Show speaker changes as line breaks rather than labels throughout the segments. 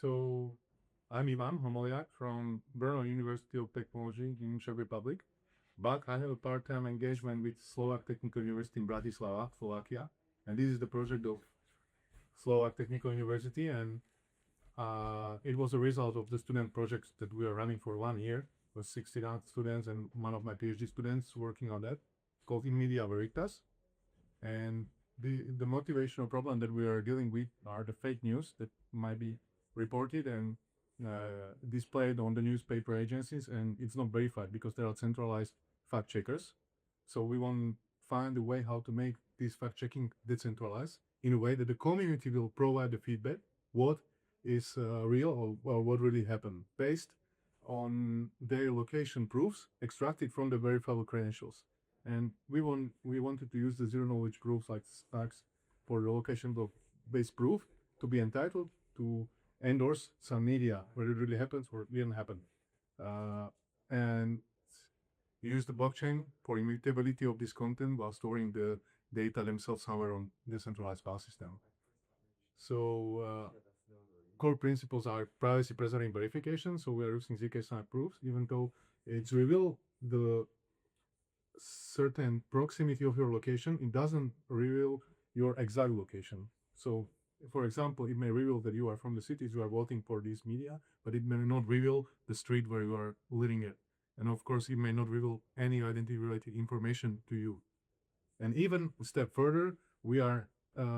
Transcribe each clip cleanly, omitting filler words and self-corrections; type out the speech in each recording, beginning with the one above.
So I'm Ivan Homoliak from Brno University of Technology in Czech Republic, but I have a part-time engagement with Slovak Technical University in Bratislava, Slovakia, and this is the project of Slovak Technical University, and it was a result of the student projects that we are running for 1 year. It was 69 students and one of my PhD students working on that, called InMediaVeritas. And the motivational problem that we are dealing with are the fake news that might be reported and displayed on the newspaper agencies, and it's not verified because there are centralized fact checkers. So we want to find a way how to make this fact checking decentralized in a way that the community will provide the feedback what is real or what really happened based on their location proofs extracted from the verifiable credentials. And we wanted to use the zero knowledge proofs like stacks for the location based proof to be entitled to endorse some media where it really happens or it didn't happen, and use the blockchain for immutability of this content while storing the data themselves somewhere on decentralized file system. So core principles are privacy preserving verification. So we are using zk SNAP proofs, even though it's reveal the certain proximity of your location, it doesn't reveal your exact location. So for example, it may reveal that you are from the cities you are voting for this media, but it may not reveal the street where you are living it. And of course, it may not reveal any identity related information to you. And even a step further, we are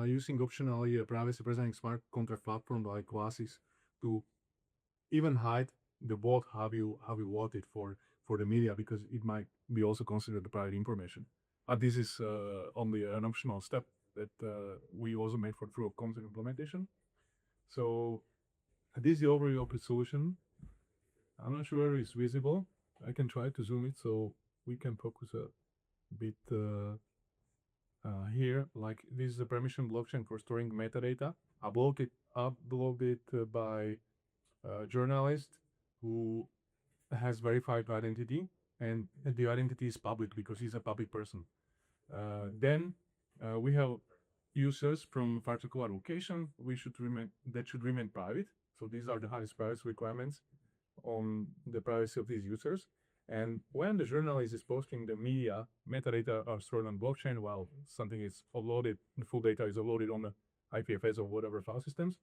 using optionally a privacy preserving smart contract platform like Oasis to even hide the vote how you voted for the media, because it might be also considered the private information. This is only an optional step that we also made for proof of concept implementation. So this is the overview of the solution. I'm not sure whether it's visible. I can try to zoom it so we can focus a bit here. Like this is the permission blockchain for storing metadata, uploaded by a journalist who has verified identity, and the identity is public because he's a public person. Then we have users from particular location. That should remain private. So these are the highest privacy requirements on the privacy of these users. And when the journalist is posting the media, metadata are stored on blockchain while something is uploaded, the full data is uploaded on the IPFS or whatever file systems.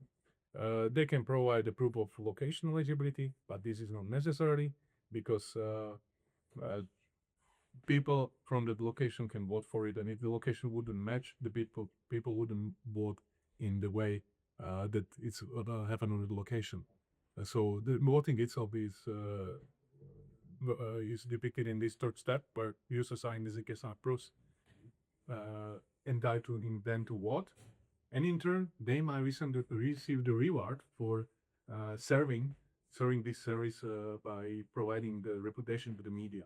They can provide the proof of location eligibility, but this is not necessary because people from the location can vote for it, and if the location wouldn't match, the people wouldn't vote in the way that it's happen on the location. So the voting itself is depicted in this third step, where users are in the zk proofs entitled them to vote, and in turn they might receive the reward for serving this service by providing the reputation to the media.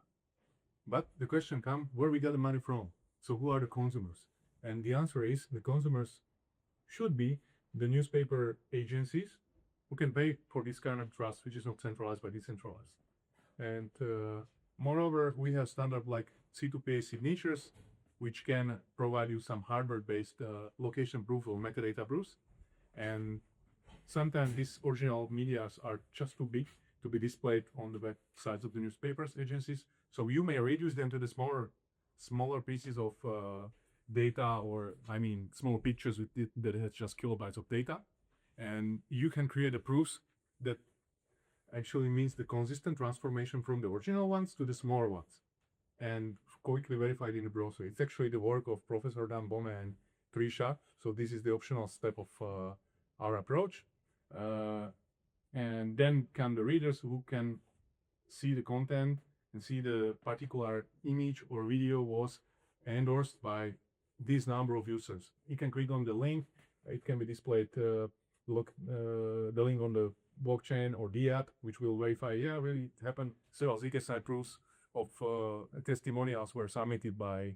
But the question comes, where we get the money from? So who are the consumers? And the answer is the consumers should be the newspaper agencies who can pay for this kind of trust, which is not centralized but decentralized. And moreover, we have standard like C2PA signatures, which can provide you some hardware-based location proof or metadata proofs. And sometimes these original medias are just too big to be displayed on the websites of the newspapers agencies. So you may reduce them to the smaller pieces of data, or small pictures that has just kilobytes of data. And you can create the proofs that actually means the consistent transformation from the original ones to the smaller ones, and quickly verified in the browser. It's actually the work of Professor Dan Bome and Trisha. So this is the optional step of our approach. And then come the readers who can see the content and see the particular image or video was endorsed by this number of users. You can click on the link. It can be displayed, the link on the blockchain or the app, which will verify, yeah, really it happened. Several zk proofs of testimonials were submitted by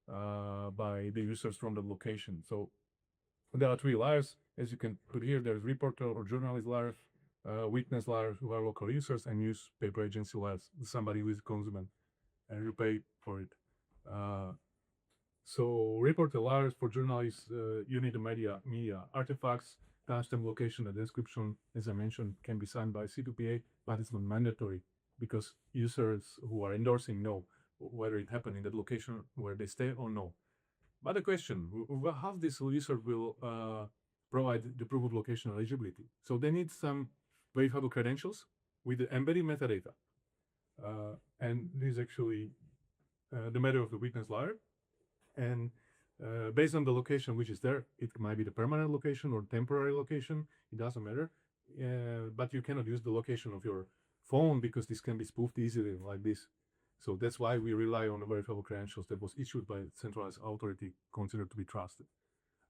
the users from the location. So there are 3 layers, as you can put here. There's reporter or journalist layer, witness layer, who are local users, and newspaper agency layers, somebody who is a consumer and you pay for it. So reporter layers for journalists, you need the media artifacts timestamp location and description, as I mentioned, can be signed by C2PA, but it's not mandatory because users who are endorsing know whether it happened in that location where they stay or no. But the question, how this user will provide the proof of location eligibility? So they need some verifiable credentials with the embedded metadata. And this is actually the matter of the witness layer. And based on the location which is there, it might be the permanent location or temporary location. It doesn't matter. But you cannot use the location of your phone because this can be spoofed easily like this. So that's why we rely on the verifiable credentials that was issued by a centralized authority considered to be trusted.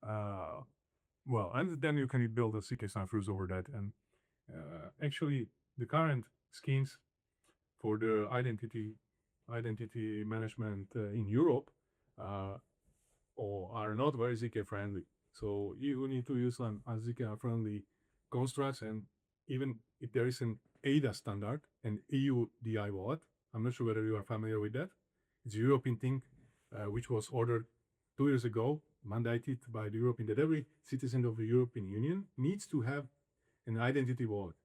Well, and then you can build a CK-SNAP rules over that. And actually, the current schemes for the identity management in Europe or are not very ZK friendly. So you need to use some ZK friendly constructs, and even if there is an ADA standard, an EU DI wallet, I'm not sure whether you are familiar with that. It's a European thing which was ordered 2 years ago, mandated by the European, that every citizen of the European Union needs to have an identity wallet.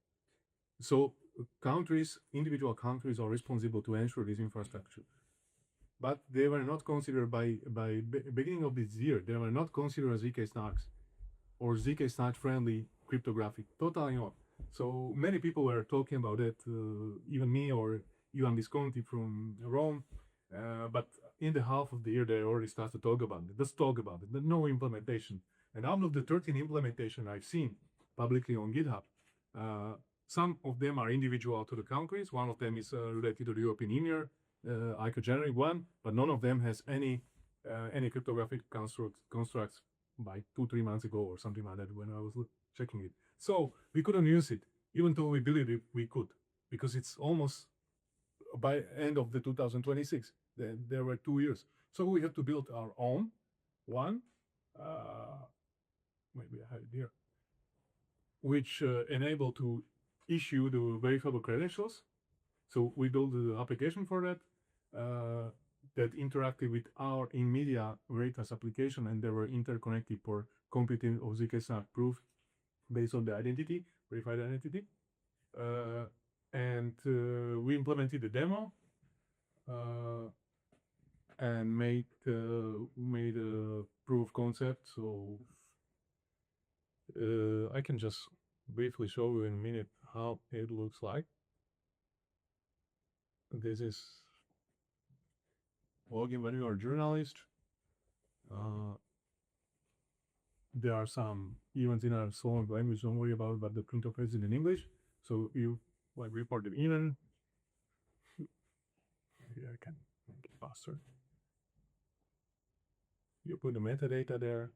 So countries, individual countries are responsible to ensure this infrastructure. But they were not considered by beginning of this year, they were not considered as ZK-SNARKs or ZK-SNARK friendly cryptographic, totally not. So many people were talking about it, even me or Ivan Visconti from Rome, but in the half of the year they already started to talk about it. Just talk about it, but no implementation. And out of the 13 implementation I've seen publicly on GitHub, some of them are individual to the countries. One of them is related to the European Union, like a generic one, but none of them has any cryptographic constructs by 2-3 months ago or something like that when I was checking it. So we couldn't use it, even though we believed we could, because it's almost by end of the 2026. There were 2 years. So we have to build our own one. Maybe I have it here, which enable to issue the verifiable credentials. So we built the application for that that interacted with our InMediaVeritas application, and they were interconnected for computing of ZK-SNARK proof based on the identity, verified identity. And we implemented the demo and made a proof of concept. So I can just briefly show you in a minute how it looks like. This is login when you are a journalist. There are some events in our Salon language, don't worry about it, but the print of it is in English. So you like report the event. Here I can make it faster. You put the metadata there.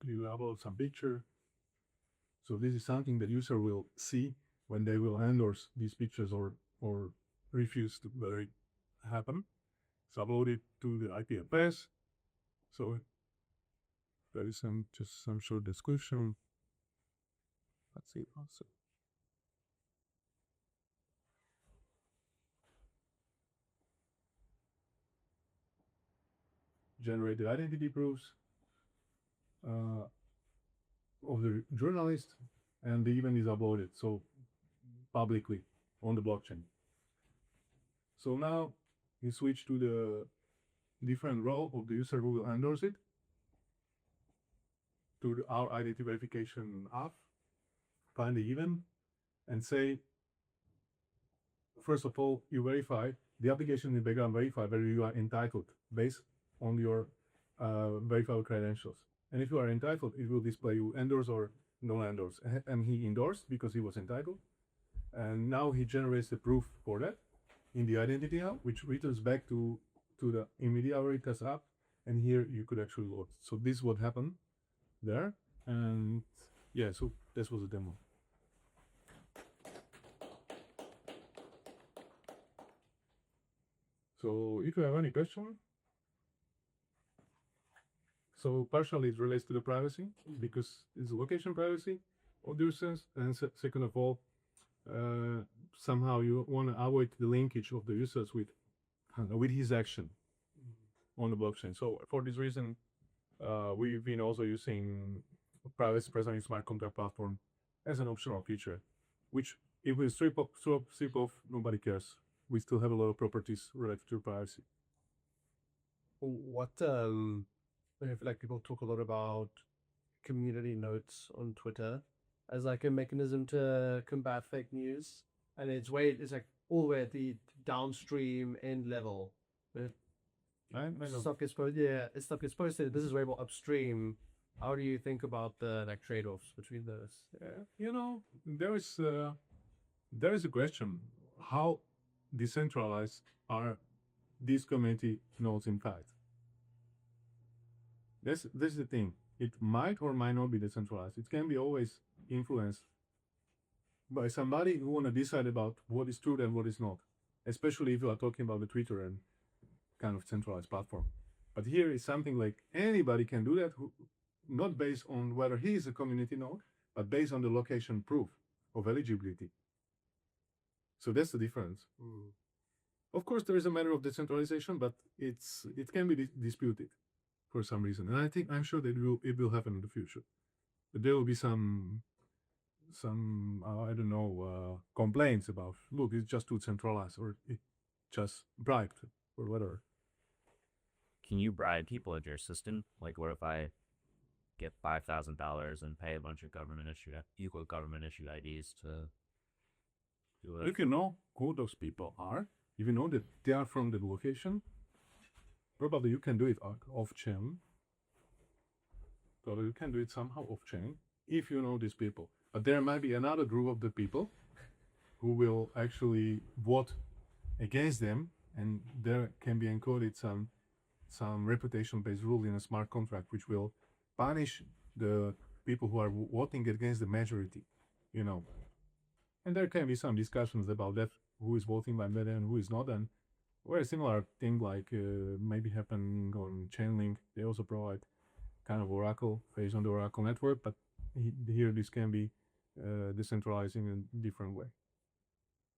You upload some picture. So this is something that user will see when they will endorse these pictures or refuse to let it happen. So upload it to the IP address. So there is just some short description. Let's see also. Generate the identity proofs of the journalist, and the event is uploaded so publicly on the blockchain. So now you switch to the different role of the user who will endorse it to our identity verification app, find the event, and say, first of all, you verify the application in the background, verify whether you are entitled based on your verifiable credentials. And if you are entitled, it will display you endorse or non-endorse. And he endorsed because he was entitled. And now he generates the proof for that in the identity app, which returns back to the InMediaVeritas app. And here you could actually load. So this is what happened there. And yeah, so this was a demo. So if you have any question, so partially it relates to the privacy because it's location privacy of the users, and second of all, somehow you want to avoid the linkage of the users with his action on the blockchain. So for this reason, We've been also using privacy present in smart contract platform as an optional feature, which if we strip off, nobody cares. We still have a lot of properties related to privacy.
What I feel like people talk a lot about community notes on Twitter as like a mechanism to combat fake news, and it's like all the way at the downstream end level. But
I know.
stuff gets posted. Yeah, stuff gets posted. This is way more upstream. How do you think about the like trade-offs between those?
There is a question: how decentralized are these community nodes in fact? This is the thing. It might or might not be decentralized. It can be always influenced by somebody who want to decide about what is true and what is not, especially if you are talking about the Twitter and kind of centralized platform. But here is something like anybody can do that, not based on whether he is a community node, but based on the location proof of eligibility. So that's the difference. Of course, there is a matter of decentralization, but it can be disputed for some reason, and I'm sure that it will happen in the future. But there will be some I don't know complaints about, look, it's just too centralized, or it just bribed, or whatever.
Can you bribe people in your system? Like, what if I get $5,000 and pay a bunch of government issued IDs to do it?
If you know who those people are, if you know that they are from the location, probably you can do it off chain. So you can do it somehow off chain if you know these people. But there might be another group of the people who will actually vote against them, and there can be encoded some reputation-based rule in a smart contract which will punish the people who are voting against the majority, And there can be some discussions about that, who is voting by that and who is not. And very similar thing like maybe happening on Chainlink. They also provide kind of Oracle based on the Oracle network, but here this can be decentralized in a different way.